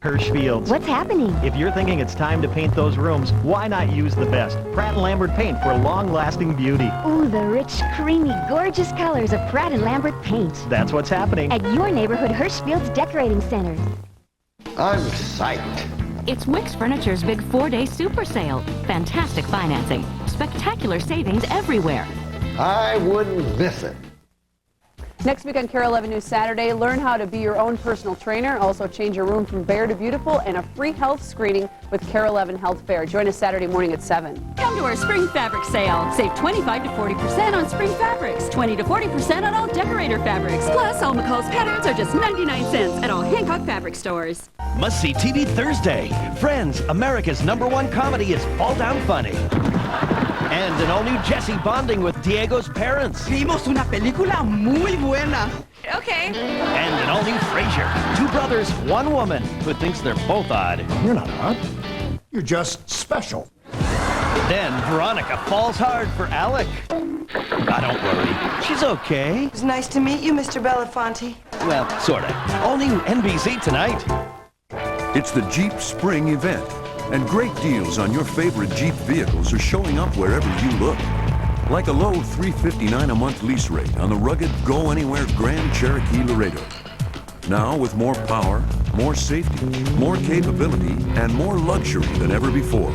Hirschfield's. What's happening? If you're thinking it's time to paint those rooms, why not use the best? Pratt & Lambert paint for long-lasting beauty. Ooh, the rich, creamy, gorgeous colors of Pratt & Lambert paint. That's what's happening at your neighborhood Hirschfield's Decorating Center. I'm psyched. It's Wix Furniture's big 4-day super sale. Fantastic financing. Spectacular savings everywhere. I wouldn't miss it. Next week on KARE 11 News Saturday, learn how to be your own personal trainer. Also change your room from bare to beautiful, and a free health screening with KARE 11 Health Fair. Join us Saturday morning at 7. Come to our spring fabric sale. Save 25 to 40% on spring fabrics, 20 to 40% on all decorator fabrics. Plus, all McCall's patterns are just 99 cents at all Hancock fabric stores. Must-see TV Thursday. Friends, America's #1 comedy is Fall Down Funny. And an all-new Jesse bonding with Diego's parents. Vimos una película muy buena. Okay. And an all-new Frasier. Two brothers, one woman who thinks they're both odd. You're not odd. You're just special. Then Veronica falls hard for Alec. Don't worry. She's okay. It's nice to meet you, Mr. Belafonte. Well, sorta. All new NBC tonight. It's the Jeep Spring event. And great deals on your favorite Jeep vehicles are showing up wherever you look. Like a low $359 a month lease rate on the rugged Go Anywhere Grand Cherokee Laredo. Now with more power, more safety, more capability, and more luxury than ever before.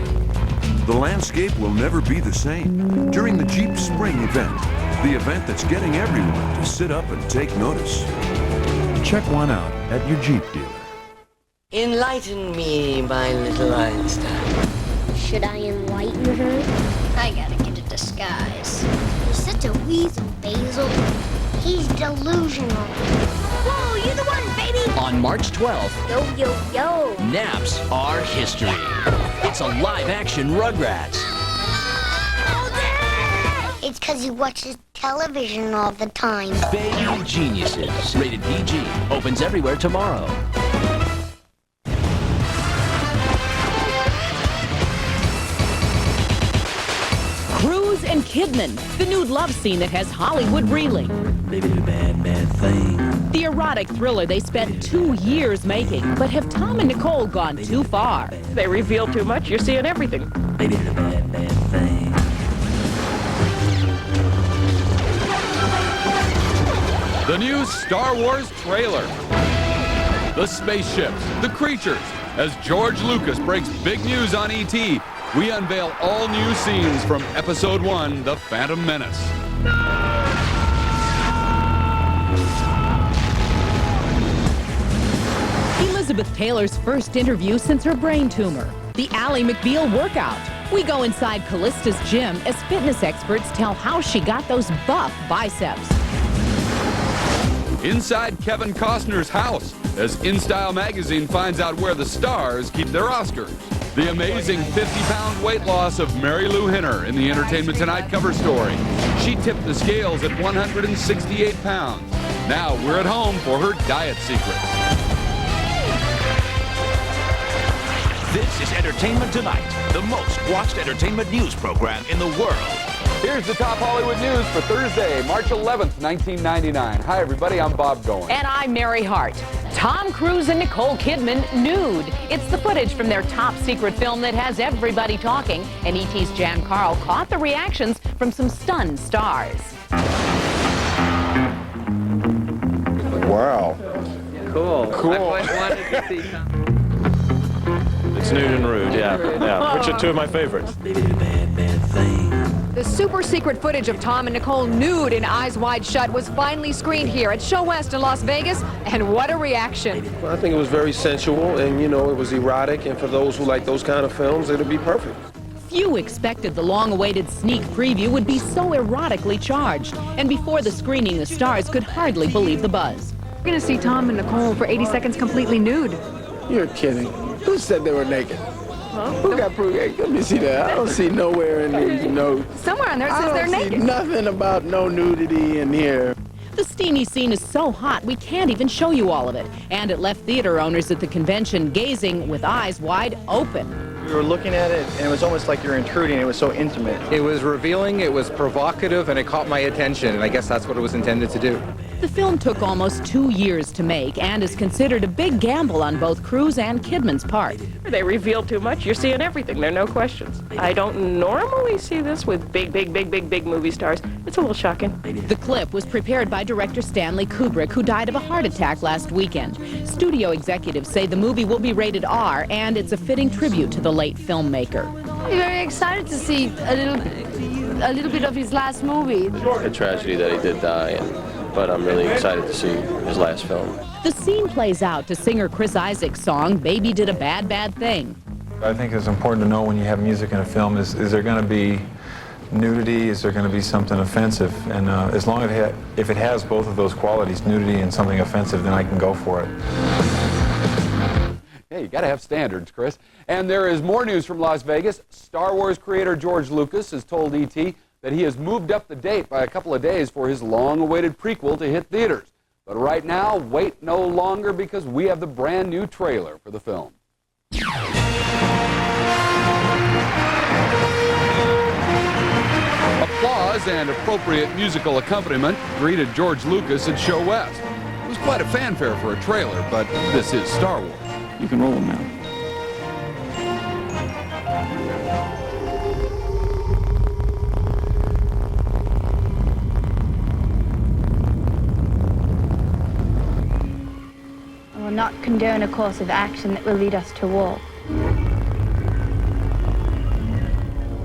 The landscape will never be the same during the Jeep Spring event, the event that's getting everyone to sit up and take notice. Check one out at your Jeep dealer. Enlighten me, my little Einstein. Should I enlighten her? I gotta get a disguise. He's such a weasel, Basil. He's delusional. Whoa, you're the one, baby! On March 12th, Yo, yo, yo. Naps are history. It's a live-action Rugrats. It's because he watches television all the time. Baby Geniuses. Rated PG. Opens everywhere tomorrow. Cruise and Kidman, the nude love scene that has Hollywood reeling. Baby, the bad, bad thing. The erotic thriller they spent 2 years making, but have Tom and Nicole gone too far? They reveal too much, you're seeing everything. Baby, the bad, bad thing. The new Star Wars trailer. The spaceships, the creatures. As George Lucas breaks big news on E.T., we unveil all new scenes from Episode 1, The Phantom Menace. Elizabeth Taylor's first interview since her brain tumor. The Ally McBeal workout. We go inside Callista's gym as fitness experts tell how she got those buff biceps. Inside Kevin Costner's house, as InStyle magazine finds out where the stars keep their Oscars. The amazing 50-pound weight loss of Mary Lou Henner in the Entertainment Tonight cover story. She tipped the scales at 168 pounds. Now we're at home for her diet secret. This is Entertainment Tonight, the most watched entertainment news program in the world. Here's the top Hollywood news for Thursday, March 11th, 1999. Hi, everybody. I'm Bob Goen. And I'm Mary Hart. Tom Cruise and Nicole Kidman nude. It's the footage from their top secret film that has everybody talking. And E.T.'s Jan Carl caught the reactions from some stunned stars. Wow. Cool. Cool. I've always wanted to see Tom. It's nude and rude, yeah. Which are two of my favorites. Baby, the bad, bad thing. The super secret footage of Tom and Nicole nude in Eyes Wide Shut was finally screened here at Show West in Las Vegas, and what a reaction. Well, I think it was very sensual, and you know, it was erotic, and for those who like those kind of films, it'll be perfect. Few expected the long-awaited sneak preview would be so erotically charged, and before the screening, the stars could hardly believe the buzz. We're gonna see Tom and Nicole for 80 seconds completely nude. You're kidding. Who said they were naked? Who got proof? Hey, let me see that. I don't see nowhere in these, Somewhere on there it says they're naked. I don't see nothing about no nudity in here. The steamy scene is so hot we can't even show you all of it, and it left theater owners at the convention gazing with eyes wide open. We were looking at it, and it was almost like you're intruding. It was so intimate. It was revealing, it was provocative, and it caught my attention, and I guess that's what it was intended to do. The film took almost 2 years to make and is considered a big gamble on both Cruise and Kidman's part. They reveal too much. You're seeing everything. There are no questions. I don't normally see this with big movie stars. It's a little shocking. The clip was prepared by director Stanley Kubrick, who died of a heart attack last weekend. Studio executives say the movie will be rated R, and it's a fitting tribute to the late filmmaker. I'm very excited to see a little bit of his last movie. A tragedy that he did die, but I'm really excited to see his last film. The scene plays out to singer Chris Isaak's song, Baby Did a Bad, Bad Thing. I think it's important to know when you have music in a film, is there going to be nudity, is there going to be something offensive? And as long as if it has both of those qualities, nudity and something offensive, then I can go for it. Hey, you got to have standards, Chris. And there is more news from Las Vegas. Star Wars creator George Lucas has told E.T. that he has moved up the date by a couple of days for his long-awaited prequel to hit theaters. But right now, wait no longer, because we have the brand new trailer for the film. Applause and appropriate musical accompaniment greeted George Lucas at Show West. It was quite a fanfare for a trailer, but this is Star Wars. You can roll them now. I will not condone a course of action that will lead us to war.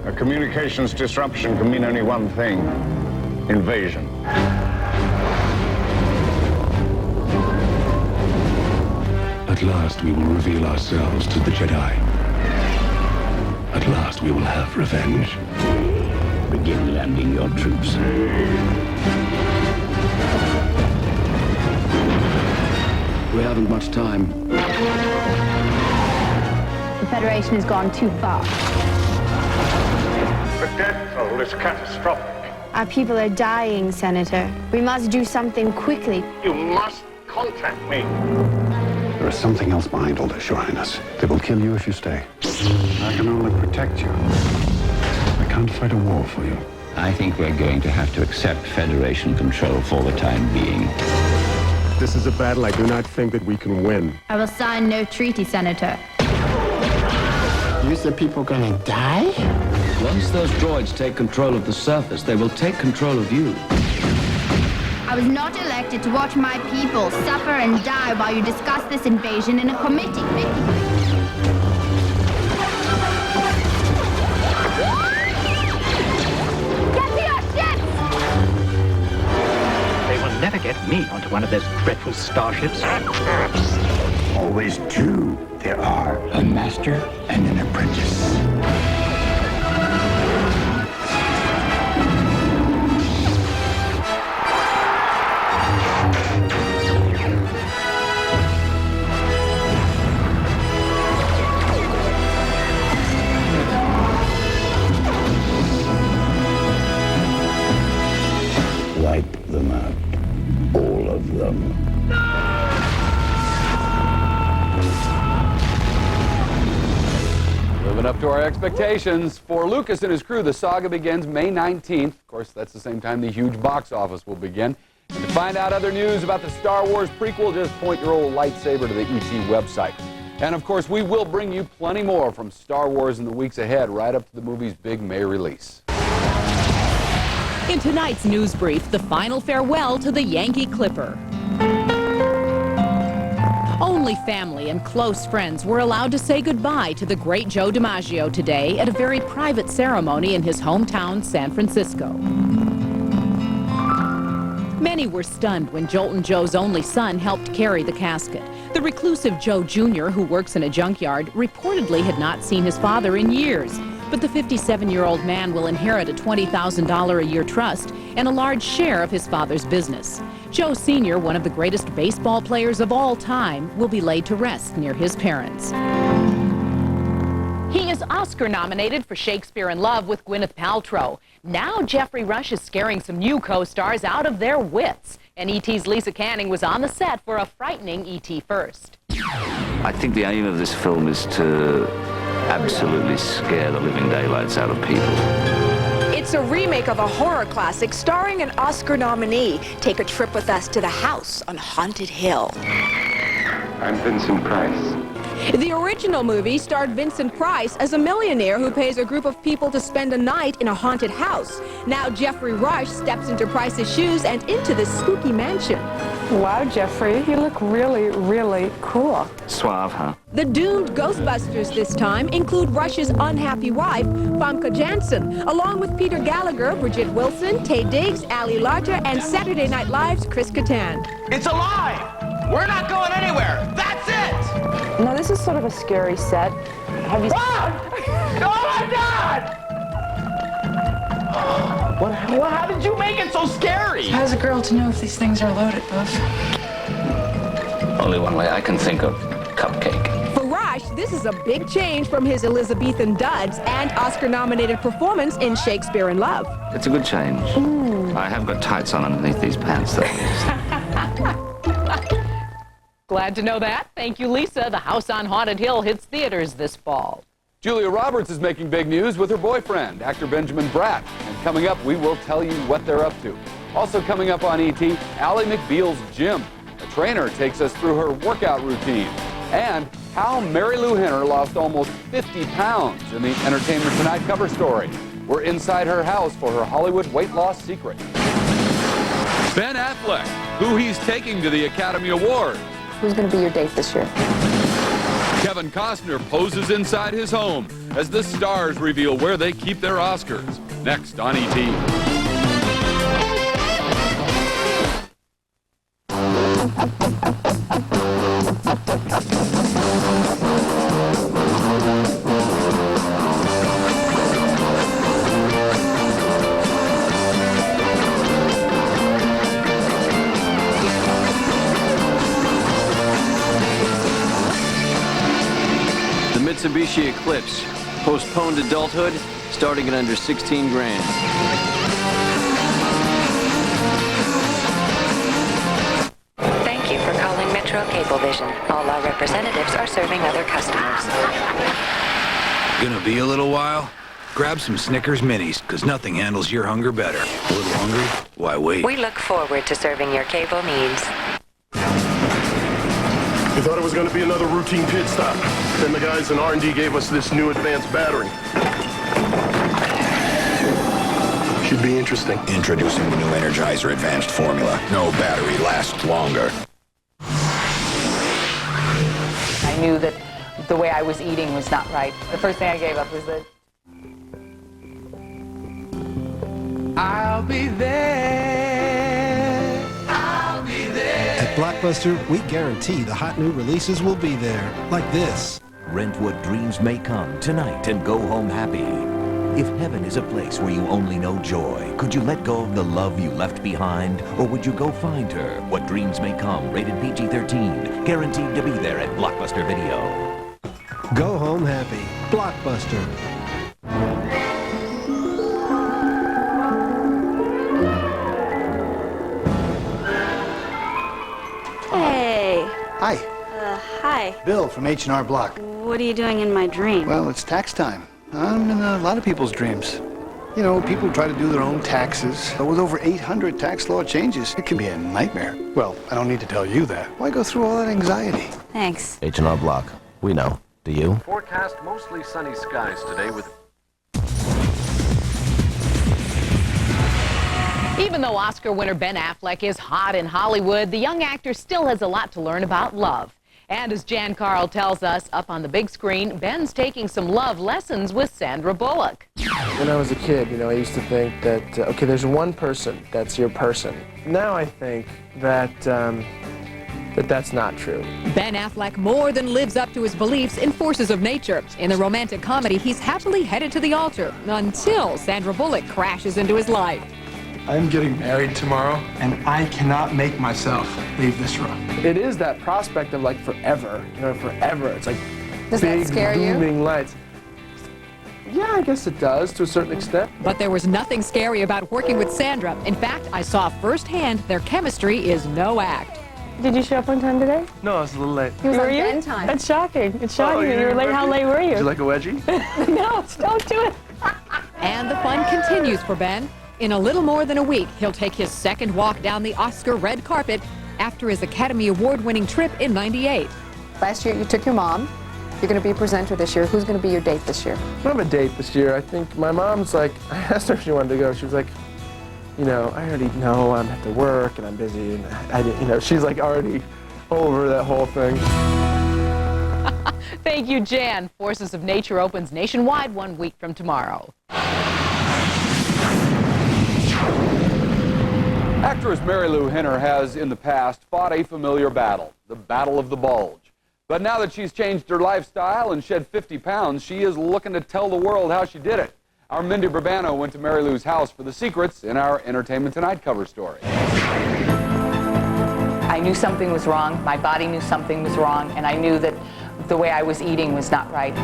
A communications disruption can mean only one thing: invasion. At last we will reveal ourselves to the Jedi. At last we will have revenge. Begin landing your troops. We haven't much time. The Federation has gone too far. The death toll is catastrophic. Our people are dying, Senator. We must do something quickly. You must contact me. There is something else behind all this, Your Highness. They will kill you if you stay. I can only protect you. I can't fight a war for you. I think we're going to have to accept Federation control for the time being. This is a battle I do not think that we can win. I will sign no treaty, Senator. You said people gonna die? Once those droids take control of the surface, they will take control of you. I was not elected to watch my people suffer and die while you discuss this invasion in a committee. Get to your ships! They will never get me onto one of those dreadful starships. Always two there are. A master and an apprentice. Wipe them out. All of them. Living up to our expectations. For Lucas and his crew, the saga begins May 19th. Of course, that's the same time the huge box office will begin. And to find out other news about the Star Wars prequel, just point your old lightsaber to the ET website. And of course, we will bring you plenty more from Star Wars in the weeks ahead, right up to the movie's big May release. In tonight's news brief, the final farewell to the Yankee Clipper. Only family and close friends were allowed to say goodbye to the great Joe DiMaggio today at a very private ceremony in his hometown, San Francisco. Many were stunned when Joltin' Joe's only son helped carry the casket. The reclusive Joe Jr., who works in a junkyard, reportedly had not seen his father in years. But the 57-year-old man will inherit a $20,000 a year trust and a large share of his father's business. Joe Sr., one of the greatest baseball players of all time, will be laid to rest near his parents. He is Oscar nominated for Shakespeare in Love with Gwyneth Paltrow. Now Jeffrey Rush is scaring some new co-stars out of their wits. And E.T.'s Lisa Canning was on the set for a frightening E.T. first. I think the aim of this film is to absolutely scare the living daylights out of people. It's a remake of a horror classic starring an Oscar nominee. Take a trip with us to the house on Haunted Hill. I'm Vincent Price. The original movie starred Vincent Price as a millionaire who pays a group of people to spend a night in a haunted house. Now Jeffrey Rush steps into Price's shoes and into this spooky mansion. Wow, Jeffrey, you look really, really cool. Suave, huh? The doomed Ghostbusters this time include Rush's unhappy wife, Famke Janssen, along with Peter Gallagher, Bridget Wilson, Taye Diggs, Ali Larter, and Saturday Night Live's Chris Kattan. It's alive! We're not going anywhere! That's it! Now, this is sort of a scary set. Have you... Oh my God! How did you make it so scary? How's a girl to know if these things are loaded, Buff? Only one way I can think of. Cupcake. For Rush, this is a big change from his Elizabethan duds and Oscar-nominated performance in Shakespeare in Love. It's a good change. I have got tights on underneath these pants, though. Glad to know that. Thank you, Lisa. The House on Haunted Hill hits theaters this fall. Julia Roberts is making big news with her boyfriend, actor Benjamin Bratt. And coming up, we will tell you what they're up to. Also coming up on ET, Ally McBeal's gym. A trainer takes us through her workout routine. And how Mary Lou Henner lost almost 50 pounds in the Entertainment Tonight cover story. We're inside her house for her Hollywood weight loss secret. Ben Affleck, who he's taking to the Academy Awards. Who's going to be your date this year? Kevin Costner poses inside his home as the stars reveal where they keep their Oscars. Next on ET. Mitsubishi Eclipse, postponed adulthood, starting at under 16 grand. Thank you for calling Metro Cablevision. All our representatives are serving other customers. Gonna be a little while? Grab some Snickers Minis, because nothing handles your hunger better. A little hungry? Why wait? We look forward to serving your cable needs. We thought it was going to be another routine pit stop. Then the guys in R&D gave us this new advanced battery. Should be interesting. Introducing the new Energizer Advanced Formula. No battery lasts longer. I knew that the way I was eating was not right. The first thing I gave up was that. I'll be there. I'll be there. At Blockbuster, we guarantee the hot new releases will be there, like this. Rent what dreams may come tonight and go home happy. If heaven is a place where you only know joy, could you let go of the love you left behind? Or would you go find her? What dreams may come, rated PG-13. Guaranteed to be there at Blockbuster Video. Go home happy. Blockbuster. Hey. Hi. Hi. Bill from H&R Block. What are you doing in my dream? Well, it's tax time. I'm in a lot of people's dreams. You know, people try to do their own taxes. But with over 800 tax law changes, it can be a nightmare. Well, I don't need to tell you that. Why go through all that anxiety? Thanks. H&R Block. We know. Do you? Forecast mostly sunny skies today with... Even though Oscar winner Ben Affleck is hot in Hollywood, the young actor still has a lot to learn about love. And as Jan Carl tells us, up on the big screen, Ben's taking some love lessons with Sandra Bullock. When I was a kid, you know, I used to think that, okay, there's one person that's your person. Now I think that, that's not true. Ben Affleck more than lives up to his beliefs in forces of nature. In the romantic comedy, he's happily headed to the altar until Sandra Bullock crashes into his life. I'm getting married tomorrow, and I cannot make myself leave this room. It is that prospect of like forever, you know, forever. It's like Does big, that scare you? booming lights. Yeah, I guess it does to a certain extent. But there was nothing scary about working with Sandra. In fact, I saw firsthand their chemistry is no act. Did you show up on time today? No, I was a little late. He was on Were you? Ben time. That's shocking. It's shocking that you were late. How late were you? Would you like a wedgie? No, don't do it. And the fun continues for Ben. In a little more than a week, he'll take his second walk down the Oscar red carpet after his Academy Award-winning trip in '98. Last year you took your mom. You're going to be a presenter this year. Who's going to be your date this year? I don't have a date this year. I think my mom's like, I asked her if she wanted to go. She was like, you know, I already know I'm at to work and I'm busy, and I didn't, you know, she's like already over that whole thing. Thank you, Jan. Forces of Nature opens nationwide 1 week from tomorrow. Actress Mary Lou Henner has, in the past, fought a familiar battle, the Battle of the Bulge. But now that she's changed her lifestyle and shed 50 pounds, she is looking to tell the world how she did it. Our Mindy Burbano went to Mary Lou's house for the secrets in our Entertainment Tonight cover story. I knew something was wrong, my body knew something was wrong, and I knew that the way I was eating was not right.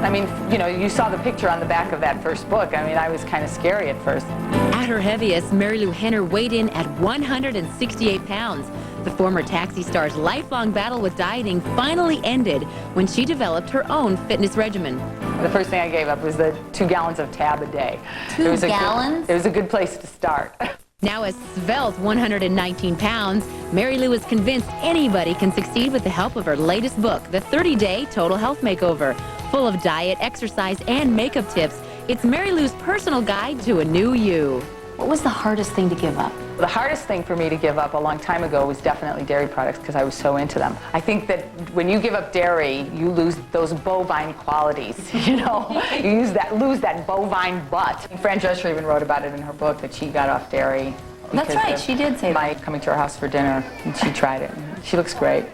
I mean, you know, you saw the picture on the back of that first book. I mean, I was kind of scary at first. At her heaviest, Mary Lou Henner weighed in at 168 pounds. The former Taxi star's lifelong battle with dieting finally ended when she developed her own fitness regimen. The first thing I gave up was the 2 gallons of Tab a day. 2 gallons? It was a good place to start. Now a svelte 119 pounds, Mary Lou is convinced anybody can succeed with the help of her latest book, The 30-Day Total Health Makeover. Full of diet, exercise, and makeup tips, it's Mary Lou's personal guide to a new you. What was the hardest thing to give up? The hardest thing for me to give up a long time ago was definitely dairy products because I was so into them. I think that when you give up dairy, you lose those bovine qualities, you know? You lose that bovine butt. Fran Drescher even wrote about it in her book that she got off dairy. That's right, she did say that. Coming to her house for dinner, and she tried it. She looks great.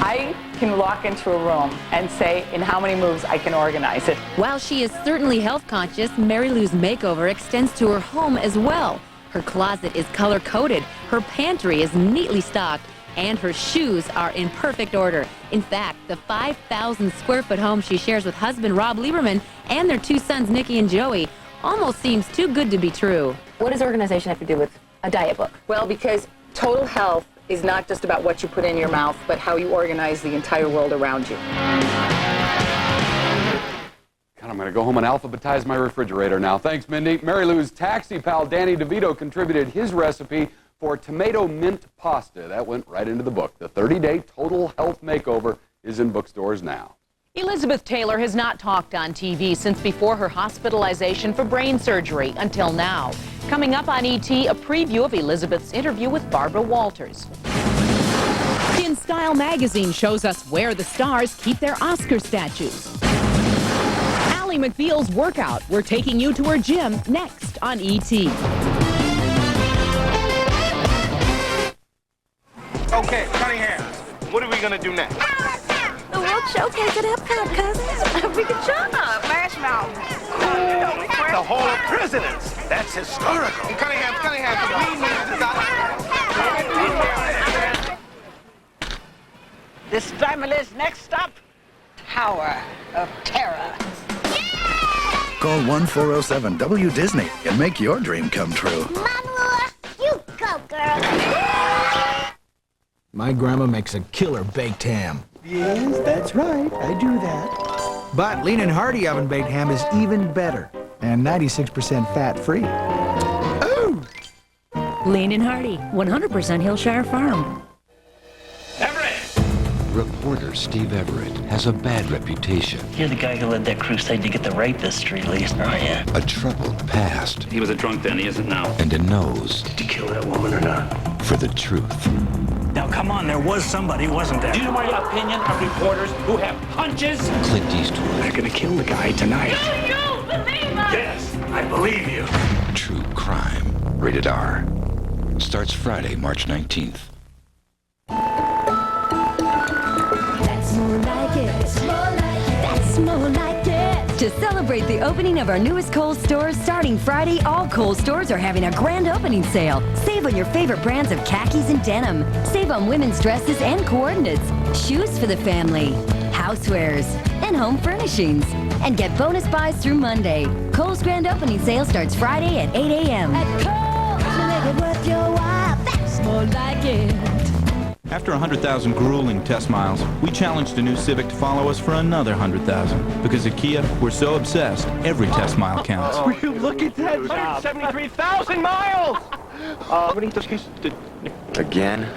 I can walk into a room and say in how many moves I can organize it. While she is certainly health conscious, Mary Lou's makeover extends to her home as well. Her closet is color-coded, her pantry is neatly stocked, and her shoes are in perfect order. In fact, the 5,000 square foot home she shares with husband Rob Lieberman and their 2 sons, Nikki and Joey, almost seems too good to be true. What does organization have to do with a diet book? Well, because total health is not just about what you put in your mouth, but how you organize the entire world around you. God, I'm going to go home and alphabetize my refrigerator now. Thanks, Mindy. Mary Lou's taxi pal, Danny DeVito, contributed his recipe for tomato mint pasta. That went right into the book. The 30-Day Total Health Makeover is in bookstores now. Elizabeth Taylor has not talked on TV since before her hospitalization for brain surgery until now. Coming up on ET, a preview of Elizabeth's interview with Barbara Walters. In Style magazine shows us where the stars keep their Oscar statues. Ally McBeal's workout. We're taking you to her gym next on ET. Okay, Cunningham, what are we gonna do next? The World Showcase at Epcot, cousins. We can jump. Marshmallow. The Hall of Presidents. That's historical. Cunningham, we need to This family's next stop, Tower of Terror. Call 1-407-W-Disney and make your dream come true. Mama, you go, girl. My grandma makes a killer baked ham. Yes, that's right. I do that. But Lean and Hearty oven-baked ham is even better and 96% fat-free. Oh! Lean and Hearty, 100% Hillshire Farm. Reporter Steve Everett has a bad reputation. You're the guy who led that crusade to get the rapist released, aren't you? A troubled past. He was a drunk then, he isn't now. And a nose. Did you kill that woman or not? For the truth. Now, come on, there was somebody, wasn't there? Do you know my opinion of reporters who have punches? Clint Eastwood. They're gonna kill the guy tonight. You believe us! Yes, I believe you. True crime. Rated R. Starts Friday, March 19th. That's more like it. That's more like it. To celebrate the opening of our newest Kohl's stores starting Friday, all Kohl's stores are having a grand opening sale. Save on your favorite brands of khakis and denim. Save on women's dresses and coordinates. Shoes for the family. Housewares. And home furnishings. And get bonus buys through Monday. Kohl's grand opening sale starts Friday at 8 a.m. At Kohl's, make it worth your while. After 100,000 grueling test miles, we challenged a new Civic to follow us for another 100,000. Because at Kia, we're so obsessed, every test mile counts. Will you look at that? 173,000 miles! Again?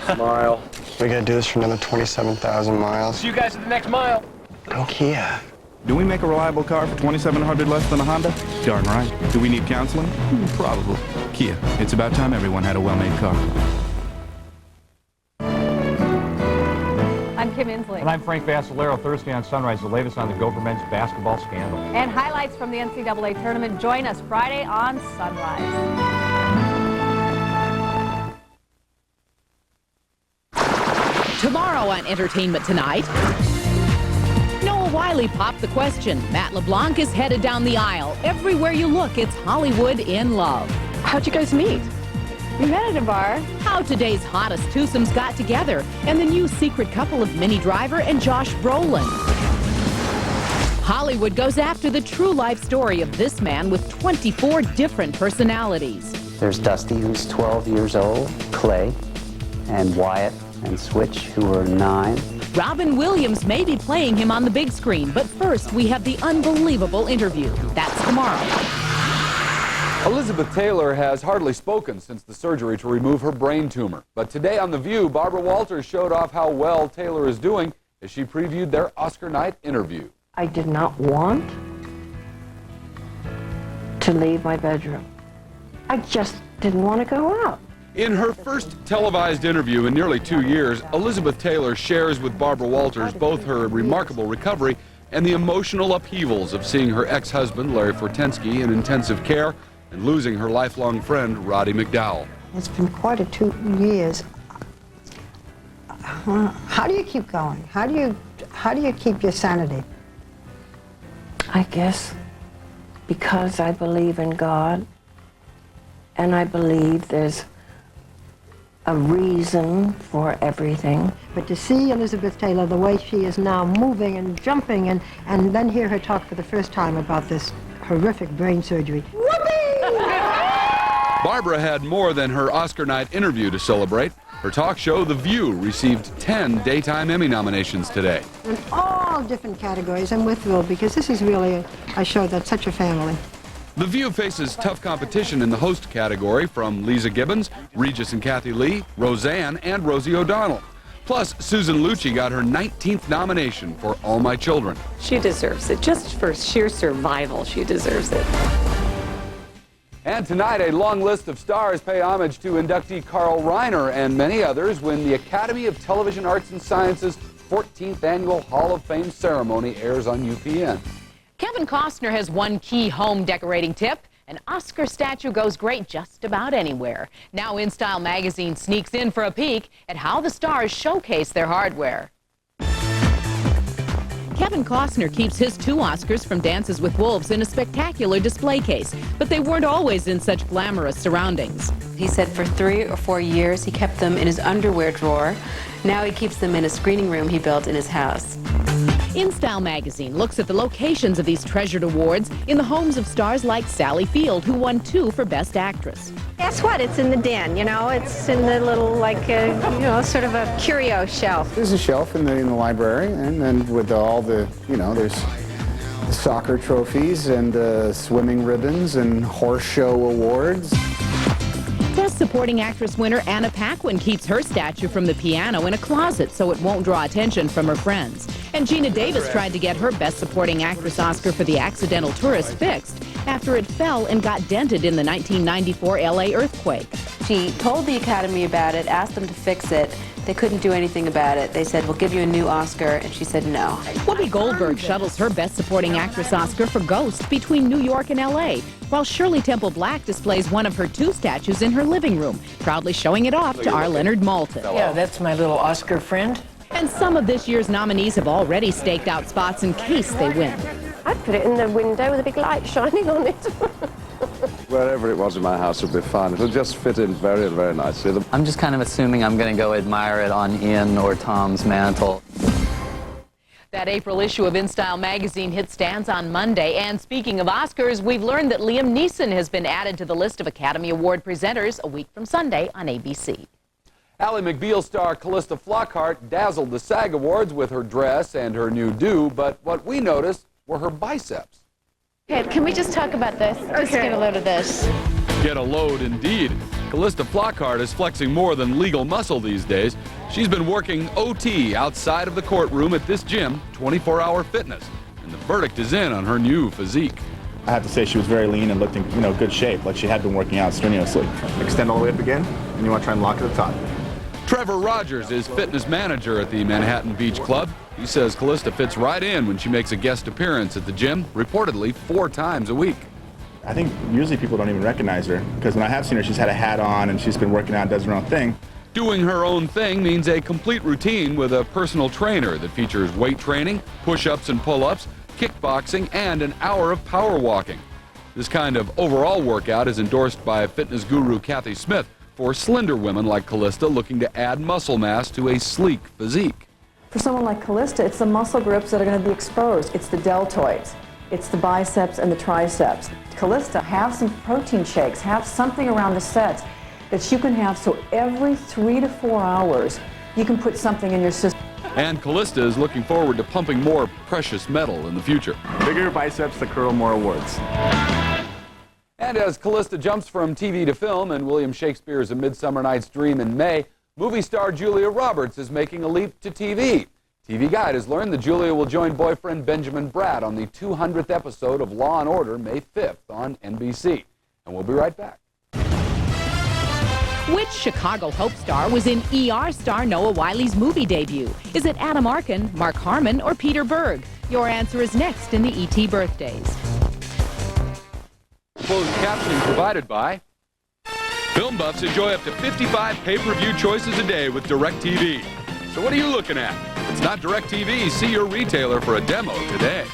Smile. We gotta do this for another 27,000 miles. See you guys at the next mile. Go Kia. Do we make a reliable car for $2,700 less than a Honda? Darn right. Do we need counseling? Probably. Kia, it's about time everyone had a well-made car. I'm Kim Inslee. And I'm Frank Vassalero. Thursday on Sunrise, the latest on the Gopher men's basketball scandal. And highlights from the NCAA tournament. Join us Friday on Sunrise. Tomorrow on Entertainment Tonight, Noah Wiley popped the question. Matt LeBlanc is headed down the aisle. Everywhere you look, it's Hollywood in love. How'd you guys meet? We met at a bar. How today's hottest twosomes got together, and the new secret couple of Minnie Driver and Josh Brolin. Hollywood goes after the true life story of this man with 24 different personalities. There's Dusty, who's 12 years old, Clay, and Wyatt and Switch, who are 9. Robin Williams may be playing him on the big screen, but first we have the unbelievable interview. That's tomorrow. Elizabeth Taylor has hardly spoken since the surgery to remove her brain tumor. But today on The View, Barbara Walters showed off how well Taylor is doing as she previewed their Oscar night interview. I did not want to leave my bedroom. I just didn't want to go out. In her first televised interview in nearly 2 years, Elizabeth Taylor shares with Barbara Walters both her remarkable recovery and the emotional upheavals of seeing her ex-husband, Larry Fortensky, in intensive care and losing her lifelong friend, Roddy McDowell. It's been quite a 2 years. How do you keep going? How do you keep your sanity? I guess because I believe in God, and I believe there's a reason for everything. But to see Elizabeth Taylor the way she is now, moving and jumping, and then hear her talk for the first time about this horrific brain surgery. Barbara had more than her Oscar night interview to celebrate. Her talk show, The View, received 10 Daytime Emmy nominations today. In all different categories, and we're thrilled because this is really a show that's such a family. The View faces tough competition in the host category from Lisa Gibbons, Regis and Kathy Lee, Roseanne, and Rosie O'Donnell. Plus, Susan Lucci got her 19th nomination for All My Children. She deserves it. Just for sheer survival, she deserves it. And tonight, a long list of stars pay homage to inductee Carl Reiner and many others when the Academy of Television Arts and Sciences 14th Annual Hall of Fame ceremony airs on UPN. Kevin Costner has one key home decorating tip. An Oscar statue goes great just about anywhere. Now InStyle magazine sneaks in for a peek at how the stars showcase their hardware. Kevin Costner keeps his 2 Oscars from Dances with Wolves in a spectacular display case, but they weren't always in such glamorous surroundings. He said for 3 or 4 years he kept them in his underwear drawer. Now he keeps them in a screening room he built in his house. InStyle magazine looks at the locations of these treasured awards in the homes of stars like Sally Field, who won 2 for Best Actress. Guess what? It's in the den, you know. It's in the little, like, you know, sort of a curio shelf. There's a shelf in the library, and then with all the, you know, there's the soccer trophies and swimming ribbons and horse show awards. Best Supporting Actress winner Anna Paquin keeps her statue from the piano in a closet so it won't draw attention from her friends. And Gina Davis tried to get her Best Supporting Actress Oscar for The Accidental Tourist fixed after it fell and got dented in the 1994 LA earthquake. She told the Academy about it, asked them to fix it. They couldn't do anything about it. They said, we'll give you a new Oscar, and she said no. Whoopi Goldberg shuttles her Best Supporting Actress Oscar for Ghost between New York and LA, while Shirley Temple Black displays one of her 2 statues in her living room, proudly showing it off to R. Leonard Maltin. Yeah, that's my little Oscar friend. And some of this year's nominees have already staked out spots in case they win. I'd put it in the window with a big light shining on it. Wherever it was in my house would be fine. It'll just fit in very, very nicely. I'm just kind of assuming I'm going to go admire it on Ian or Tom's mantle. That April issue of InStyle magazine hit stands on Monday. And speaking of Oscars, we've learned that Liam Neeson has been added to the list of Academy Award presenters a week from Sunday on ABC. Ally McBeal star Callista Flockhart dazzled the SAG Awards with her dress and her new do, but what we noticed were her biceps. Okay, can we just talk about this? Just get a load of this. Get a load indeed. Callista Flockhart is flexing more than legal muscle these days. She's been working OT outside of the courtroom at this gym, 24-hour fitness, and the verdict is in on her new physique. I have to say she was very lean and looked in good shape, like she had been working out strenuously. Extend all the way up again, and you want to try and lock at the top. Trevor Rogers is fitness manager at the Manhattan Beach Club. He says Callista fits right in when she makes a guest appearance at the gym, reportedly 4 times a week. I think usually people don't even recognize her, because when I have seen her, she's had a hat on and she's been working out and does her own thing. Doing her own thing means a complete routine with a personal trainer that features weight training, push-ups and pull-ups, kickboxing, and an hour of power walking. This kind of overall workout is endorsed by fitness guru Kathy Smith for slender women like Callista looking to add muscle mass to a sleek physique. For someone like Callista, it's the muscle groups that are going to be exposed. It's the deltoids. It's the biceps and the triceps. Callista, have some protein shakes. Have something around the sets that you can have so every 3 to 4 hours you can put something in your system. And Callista is looking forward to pumping more precious metal in the future. Bigger biceps to curl more awards. And as Callista jumps from TV to film in William Shakespeare's A Midsummer Night's Dream in May, movie star Julia Roberts is making a leap to TV. TV Guide has learned that Julia will join boyfriend Benjamin Bratt on the 200th episode of Law & Order May 5th on NBC. And we'll be right back. Which Chicago Hope star was in ER star Noah Wiley's movie debut? Is it Adam Arkin, Mark Harmon, or Peter Berg? Your answer is next in the ET Birthdays. Closed captioning provided by Film buffs enjoy up to 55 pay-per-view choices a day with DirecTV. So what are you looking at? If it's not DirecTV, see your retailer for a demo today.